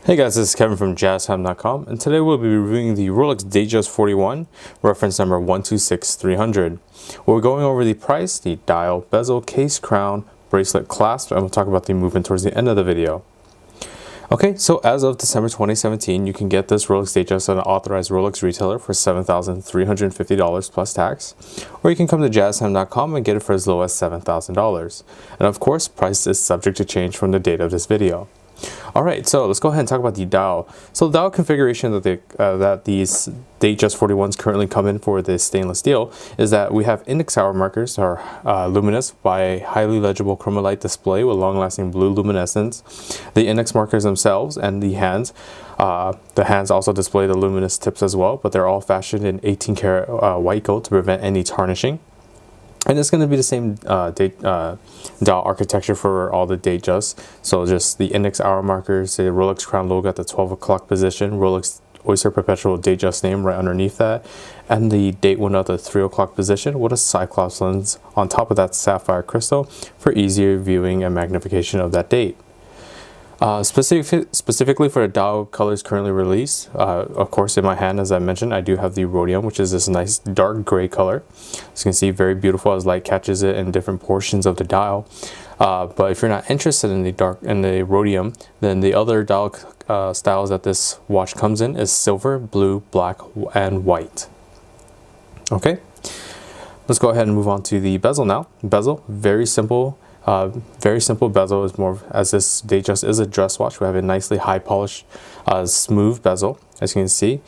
Hey guys, this is Kevin from JazTime.com, and today we'll be reviewing the Rolex DATEJUST 41, reference number 126300. We're going over the price, the dial, bezel, case, crown, bracelet, clasp, and we'll talk about the movement towards the end of the video. Okay, so as of December 2017, you can get this Rolex DATEJUST at an authorized Rolex retailer for $7,350 plus tax, or you can come to JazTime.com and get it for as low as $7,000. And of course, price is subject to change from the date of this video. Alright, so let's go ahead and talk about the dial. So the dial configuration that these DATEJUST 41s currently come in for this stainless steel is that we have index hour markers that are luminous by a highly legible chroma light display with long-lasting blue luminescence. The index markers themselves and the hands also display the luminous tips as well, but they're all fashioned in 18 karat white gold to prevent any tarnishing. And it's going to be the same dial architecture for all the DATEJUST. So just the index hour markers, the Rolex crown logo at the 12 o'clock position, Rolex Oyster perpetual DATEJUST name right underneath that, and the date window at the 3 o'clock position with a Cyclops lens on top of that sapphire crystal for easier viewing and magnification of that date. Specifically for the dial colors currently released, of course in my hand, as I mentioned, I do have the Rhodium, which is this nice dark gray color. As you can see, very beautiful as light catches it in different portions of the dial. But if you're not interested in the Rhodium, then the other dial styles that this watch comes in is silver, blue, black, and white. Okay, let's go ahead and move on to the bezel now. Bezel, very simple bezel, is more as this DATEJUST is a dress watch. We have a nicely high polished, smooth bezel, as you can see,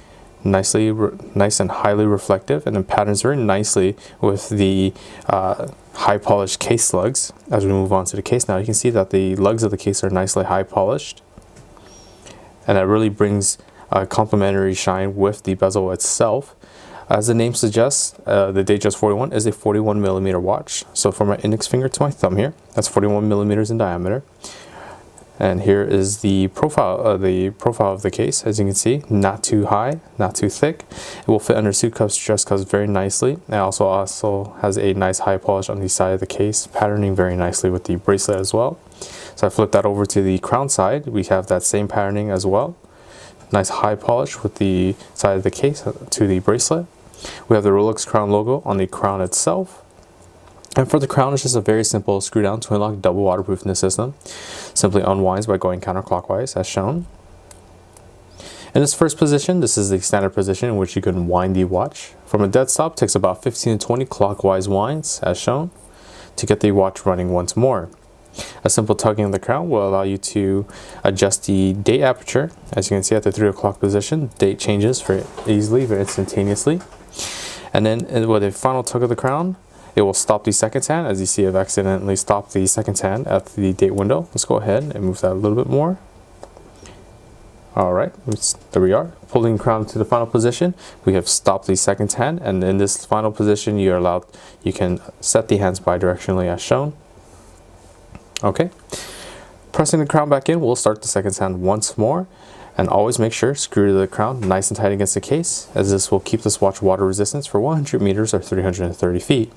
nice and highly reflective, and it patterns very nicely with the high polished case lugs. As we move on to the case now, you can see that the lugs of the case are nicely high polished, and that really brings a complementary shine with the bezel itself. As the name suggests, the DATEJUST 41 is a 41mm watch. So from my index finger to my thumb here, that's 41mm in diameter. And here is the profile of the case. As you can see, not too high, not too thick. It will fit under suit cuffs, dress cuffs very nicely. It also has a nice high polish on the side of the case, patterning very nicely with the bracelet as well. So I flip that over to the crown side. We have that same patterning as well. Nice high polish with the side of the case to the bracelet. We have the Rolex crown logo on the crown itself. And for the crown, it's just a very simple screw down twin lock double waterproofness system. Simply unwinds by going counterclockwise as shown. In its first position, this is the standard position in which you can wind the watch. From a dead stop, takes about 15 to 20 clockwise winds as shown to get the watch running once more. A simple tugging of the crown will allow you to adjust the date aperture. As you can see at the 3 o'clock position, date changes very easily, very instantaneously. And then with a final tug of the crown, it will stop the seconds hand. As you see, I've accidentally stopped the seconds hand at the date window. Let's go ahead and move that a little bit more. Alright, there we are. Pulling the crown to the final position, we have stopped the seconds hand, and in this final position you can set the hands bidirectionally as shown. Okay, pressing the crown back in, we'll start the seconds hand once more, and always make sure screw the crown nice and tight against the case, as this will keep this watch water resistance for 100 meters or 330 feet.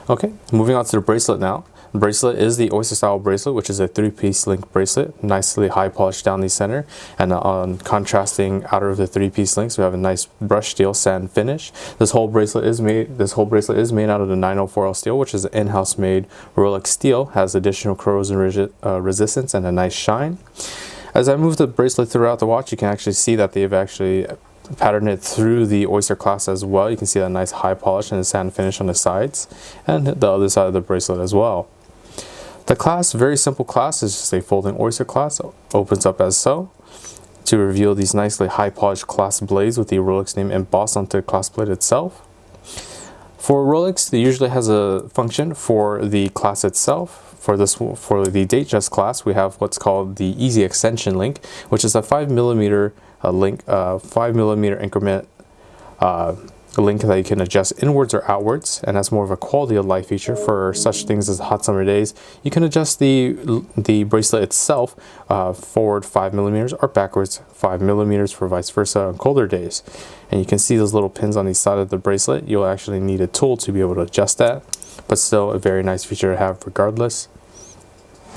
Okay, moving on to the bracelet now. The bracelet is the Oyster style bracelet, which is a 3-piece link bracelet, nicely high polished down the center, and on contrasting outer of the 3-piece links, we have a nice brushed steel sand finish. This whole bracelet is made out of the 904L steel, which is an in-house made Rolex steel, has additional corrosion resistance and a nice shine. As I move the bracelet throughout the watch, you can actually see that they've actually patterned it through the Oyster clasp as well. You can see that nice high polish and the sand finish on the sides, and the other side of the bracelet as well. The clasp, very simple clasp, is just a folding Oyster clasp. Opens up as so to reveal these nicely high polished clasp blades with the Rolex name embossed onto the clasp plate itself. For Rolex, it usually has a function for the clasp itself. For the DATEJUST clasp, we have what's called the Easy Extension link, which is a 5mm link, 5mm increment link that you can adjust inwards or outwards, and that's more of a quality of life feature for such things as hot summer days. You can adjust the bracelet itself forward 5mm or backwards 5mm for vice versa on colder days. And you can see those little pins on the side of the bracelet. You'll actually need a tool to be able to adjust that, but still a very nice feature to have regardless.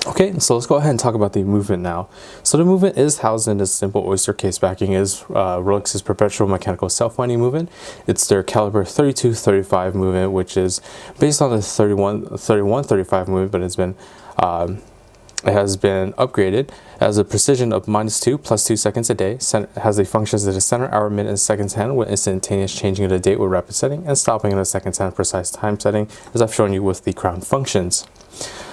Okay, so let's go ahead and talk about the movement now. So the movement is housed in this simple oyster case backing. Is Rolex's perpetual mechanical self-winding movement. It's their caliber 32-35 movement, which is based on the 31-35 movement, but it has been upgraded. It has a precision of -2 + 2 seconds a day. It has the functions of the center, hour, minute, and seconds hand with instantaneous changing of the date with rapid setting and stopping in the seconds hand precise time setting, as I've shown you with the crown functions.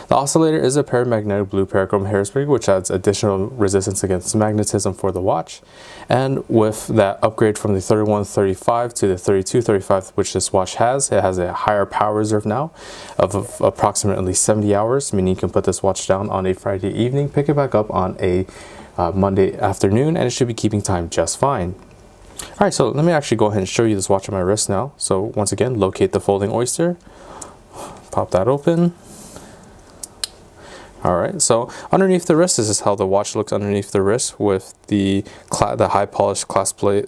The oscillator is a paramagnetic blue parachrome hairspring, which adds additional resistance against magnetism for the watch. And with that upgrade from the 31-35 to the 32-35, which this watch has, it has a higher power reserve now of approximately 70 hours, meaning you can put this watch down on a Friday evening, pick it back up on a Monday afternoon, and it should be keeping time just fine. Alright, so let me actually go ahead and show you this watch on my wrist now. So once again, locate the folding oyster, pop that open. Alright, so underneath the wrist, this is how the watch looks underneath the wrist with the high polished clasp plate,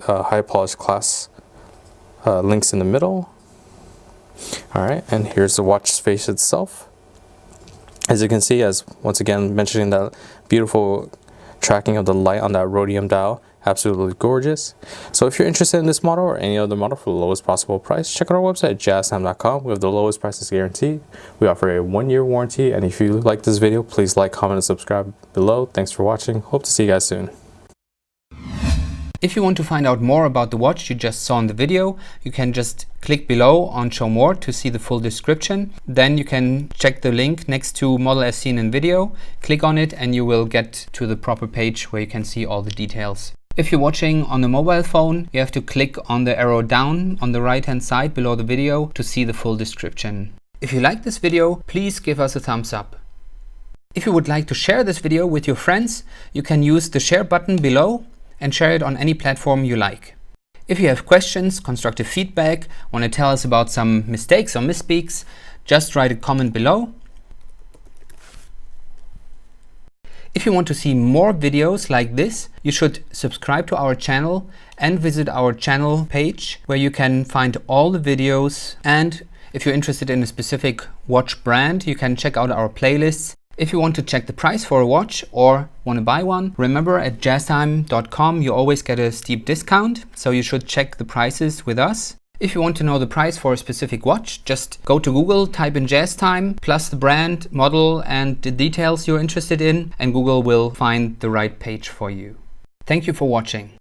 links in the middle. Alright, and here's the watch face itself. As you can see, as once again mentioning that beautiful tracking of the light on that rhodium dial, absolutely gorgeous. So if you're interested in this model or any other model for the lowest possible price, check out our website at JazTime.com. We have the lowest prices guaranteed. We offer a 1-year warranty, and if you like this video, please like, comment, and subscribe below. Thanks for watching. Hope to see you guys soon. If you want to find out more about the watch you just saw in the video, you can just click below on Show More to see the full description. Then you can check the link next to model as seen in video, click on it, and you will get to the proper page where you can see all the details. If you're watching on a mobile phone, you have to click on the arrow down on the right hand side below the video to see the full description. If you like this video, please give us a thumbs up. If you would like to share this video with your friends, you can use the share button below and share it on any platform you like. If you have questions, constructive feedback, want to tell us about some mistakes or misspeaks, just write a comment below. If you want to see more videos like this, you should subscribe to our channel and visit our channel page where you can find all the videos. And if you're interested in a specific watch brand, you can check out our playlists. If you want to check the price for a watch or want to buy one, remember at JazTime.com you always get a steep discount, so you should check the prices with us. If you want to know the price for a specific watch, just go to Google, type in JazTime, plus the brand, model, and the details you're interested in, and Google will find the right page for you. Thank you for watching.